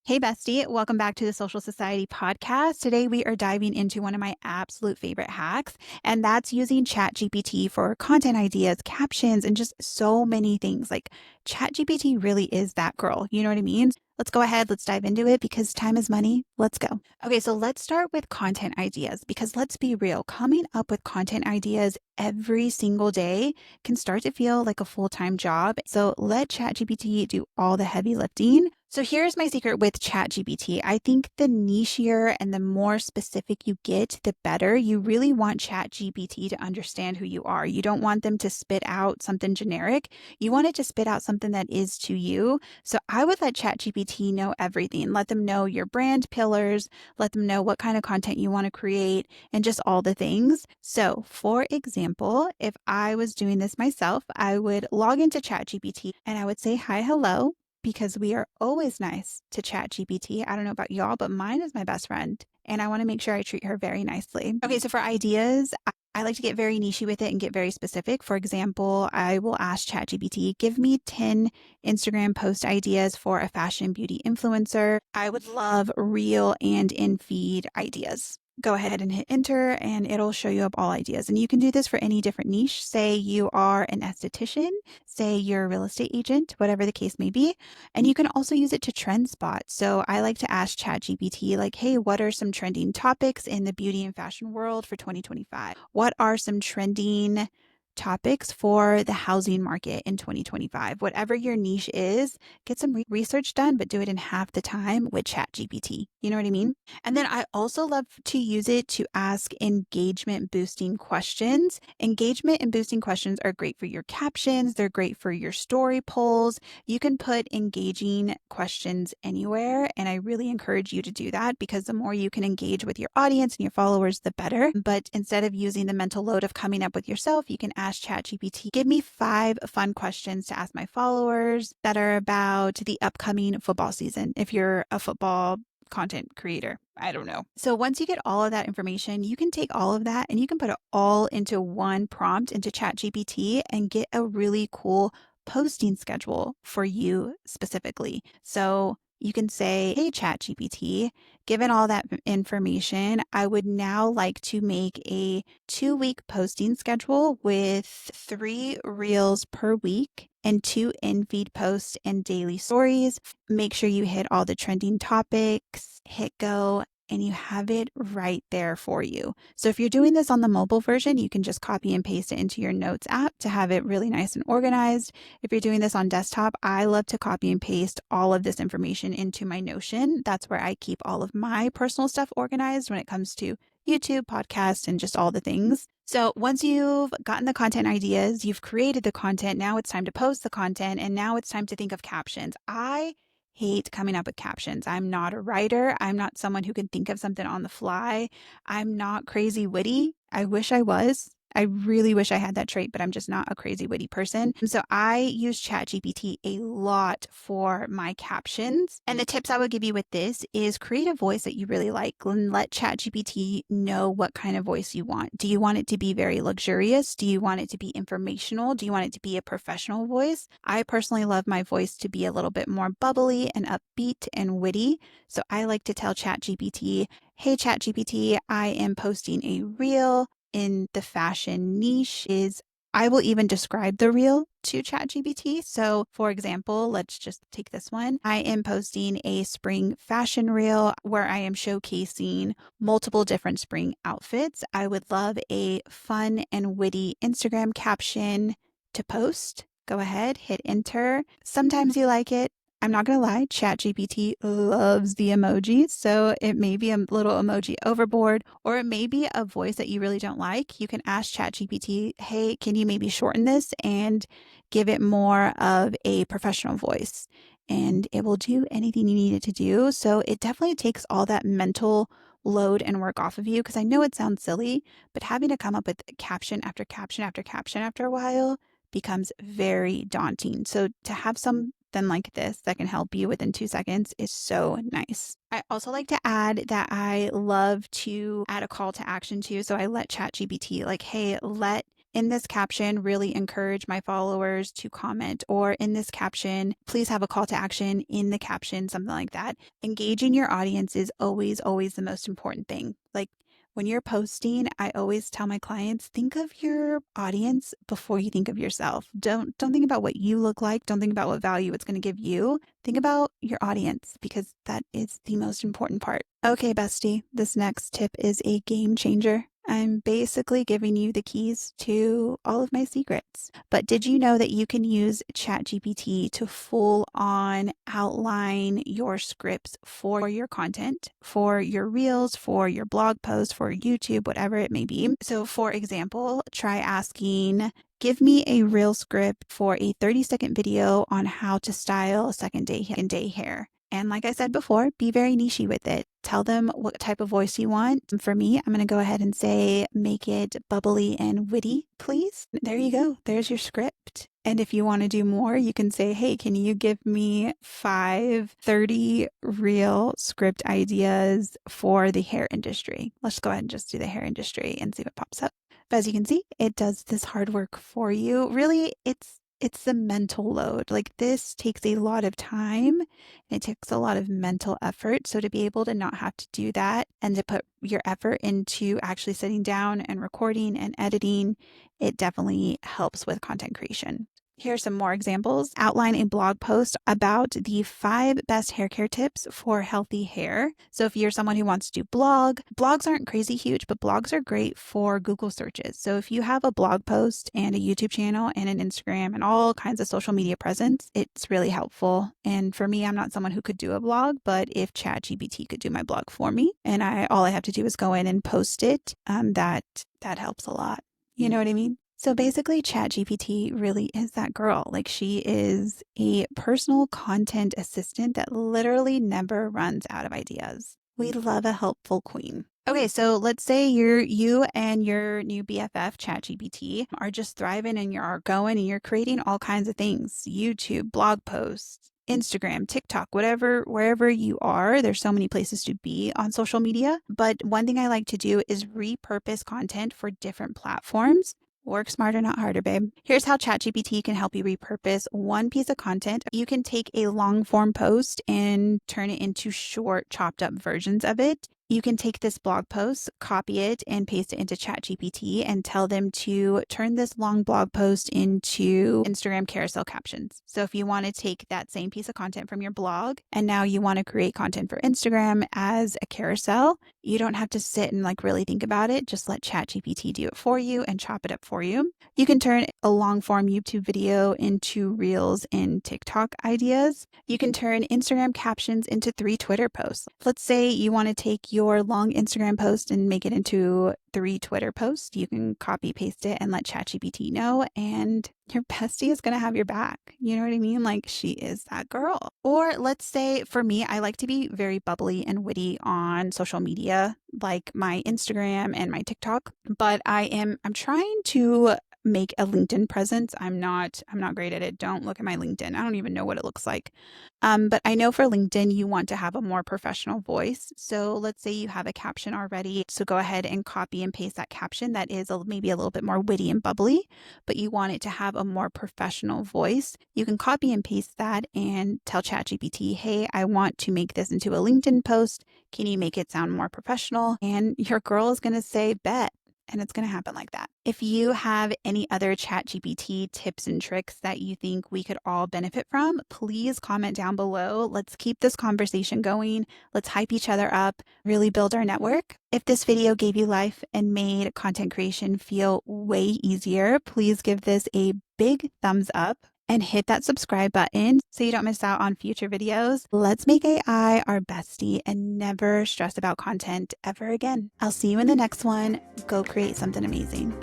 Hey, bestie. Welcome back to the Social Society podcast. Today, we are diving into one of my absolute favorite hacks, and that's using ChatGPT for content ideas, captions, and just so many things. Like, ChatGPT really is that girl. You know what I mean? Let's go ahead. Let's dive into it because time is money. Let's go. Okay, so let's start with content ideas because let's be real, coming up with content ideas every single day can start to feel like a full-time job. So let ChatGPT do all the heavy lifting. So here's my secret with ChatGPT. I think the nichier and the more specific you get, the better. You really want ChatGPT to understand who you are. You don't want them to spit out something generic. You want it to spit out something that is to you. So I would let ChatGPT know everything. Let them know your brand pillars, let them know what kind of content you want to create, and just all the things. So, for example, if I was doing this myself, I would log into ChatGPT and I would say, hi, hello, because we are always nice to ChatGPT. I don't know about y'all, but mine is my best friend. And I want to make sure I treat her very nicely. Okay, so for ideas, I like to get very nichey with it and get very specific. For example, I will ask ChatGPT, give me 10 Instagram post ideas for a fashion beauty influencer. I would love reel and in feed ideas. Go ahead and hit enter and it'll show you up all ideas. And you can do this for any different niche. Say you are an esthetician, say you're a real estate agent, whatever the case may be. And you can also use it to trend spot. So I like to ask ChatGPT, like, hey, what are some trending topics in the beauty and fashion world for 2025? What are some trending topics for the housing market in 2025? Whatever your niche is, get some research done, but do it in half the time with ChatGPT. You know what I mean? And then I also love to use it to ask engagement boosting questions. Engagement and boosting questions are great for your captions. They're great for your story polls. You can put engaging questions anywhere. And I really encourage you to do that because the more you can engage with your audience and your followers, the better. But instead of using the mental load of coming up with yourself, you can ask ChatGPT, give me 5 fun questions to ask my followers that are about the upcoming football season. If you're a football content creator, I don't know. So once you get all of that information, you can take all of that and you can put it all into one prompt into ChatGPT and get a really cool posting schedule for you specifically. So you can say, hey, ChatGPT, given all that information, I would now like to make a 2-week posting schedule with 3 reels per week and 2 in-feed posts and daily stories. Make sure you hit all the trending topics, hit go, and you have it right there for you. So if you're doing this on the mobile version, you can just copy and paste it into your notes app to have it really nice and organized. If you're doing this on desktop, I love to copy and paste all of this information into my Notion. That's where I keep all of my personal stuff organized when it comes to YouTube, podcast, and just all the things. So once you've gotten the content ideas, you've created the content, now it's time to post the content, and now it's time to think of captions. I hate coming up with captions. I'm not a writer. I'm not someone who can think of something on the fly. I'm not crazy witty. I wish I was. I really wish I had that trait, but I'm just not a crazy witty person. So I use ChatGPT a lot for my captions. And the tips I would give you with this is create a voice that you really like and let ChatGPT know what kind of voice you want. Do you want it to be very luxurious? Do you want it to be informational? Do you want it to be a professional voice? I personally love my voice to be a little bit more bubbly and upbeat and witty. So I like to tell ChatGPT, hey, ChatGPT, I am posting a reel in the fashion niche. I will even describe the reel to ChatGPT. So, for example, let's just take this one. I am posting a spring fashion reel where I am showcasing multiple different spring outfits. I would love a fun and witty Instagram caption to post. Go ahead, hit enter. Sometimes you like it. I'm not going to lie, ChatGPT loves the emojis. So it may be a little emoji overboard, or it may be a voice that you really don't like. You can ask ChatGPT, hey, can you maybe shorten this and give it more of a professional voice? And it will do anything you need it to do. So it definitely takes all that mental load and work off of you. Because I know it sounds silly, but having to come up with caption after caption after caption after a while becomes very daunting. So to have something like this that can help you within 2 seconds is so nice. I also like to add that I love to add a call to action too. So I let ChatGPT like, hey, let in this caption, really encourage my followers to comment, or in this caption, please have a call to action in the caption, something like that. Engaging your audience is always, always the most important thing. Like when you're posting, I always tell my clients, think of your audience before you think of yourself. Don't think about what you look like. Don't think about what value it's going to give you. Think about your audience because that is the most important part. Okay, bestie, this next tip is a game changer. I'm basically giving you the keys to all of my secrets. But did you know that you can use ChatGPT to full on outline your scripts for your content, for your reels, for your blog posts, for YouTube, whatever it may be? So for example, try asking, give me a reel script for a 30-second video on how to style second day hair. And like I said before, be very nichey with it. Tell them what type of voice you want. For me, I'm going to go ahead and say, make it bubbly and witty, please. There you go. There's your script. And if you want to do more, you can say, hey, can you give me 30 real script ideas for the hair industry? Let's go ahead and just do the hair industry and see what pops up. But as you can see, it does this hard work for you. Really, it's the mental load. Like this takes a lot of time. It takes a lot of mental effort. So to be able to not have to do that and to put your effort into actually sitting down and recording and editing, it definitely helps with content creation. Here are some more examples. Outline a blog post about the 5 best hair care tips for healthy hair. So if you're someone who wants to do blogs aren't crazy huge, but blogs are great for Google searches. So if you have a blog post and a YouTube channel and an Instagram and all kinds of social media presence, it's really helpful. And for me, I'm not someone who could do a blog, but if ChatGPT could do my blog for me and all I have to do is go in and post it, that helps a lot. You know what I mean? So basically, ChatGPT really is that girl. Like she is a personal content assistant that literally never runs out of ideas. We love a helpful queen. Okay, so let's say you and your new BFF ChatGPT are just thriving and you're going and you're creating all kinds of things. YouTube, blog posts, Instagram, TikTok, wherever you are. There's so many places to be on social media. But one thing I like to do is repurpose content for different platforms. Work smarter, not harder, babe. Here's how ChatGPT can help you repurpose one piece of content. You can take a long form post and turn it into short, chopped up versions of it. You can take this blog post, copy it, and paste it into ChatGPT and tell them to turn this long blog post into Instagram carousel captions. So if you want to take that same piece of content from your blog and now you want to create content for Instagram as a carousel, you don't have to sit and really think about it. Just let ChatGPT do it for you and chop it up for you. You can turn a long form YouTube video into Reels and TikTok ideas. You can turn Instagram captions into 3 Twitter posts. Let's say you want to take your long Instagram post and make it into 3 Twitter posts. You can copy paste it and let ChatGPT know, and your bestie is going to have your back. You know what I mean? Like she is that girl. Or let's say for me, I like to be very bubbly and witty on social media, like my Instagram and my TikTok, but I'm trying to make a LinkedIn presence. I'm not great at it. Don't look at my LinkedIn. I don't even know what it looks like. But I know for LinkedIn, you want to have a more professional voice. So let's say you have a caption already. So go ahead and copy and paste that caption that is maybe a little bit more witty and bubbly, but you want it to have a more professional voice. You can copy and paste that and tell ChatGPT, hey, I want to make this into a LinkedIn post. Can you make it sound more professional? And your girl is going to say, bet. And it's going to happen like that. If you have any other ChatGPT tips and tricks that you think we could all benefit from, please comment down below. Let's keep this conversation going. Let's hype each other up, really build our network. If this video gave you life and made content creation feel way easier, please give this a big thumbs up and hit that subscribe button so you don't miss out on future videos. Let's make AI our bestie and never stress about content ever again. I'll see you in the next one. Go create something amazing.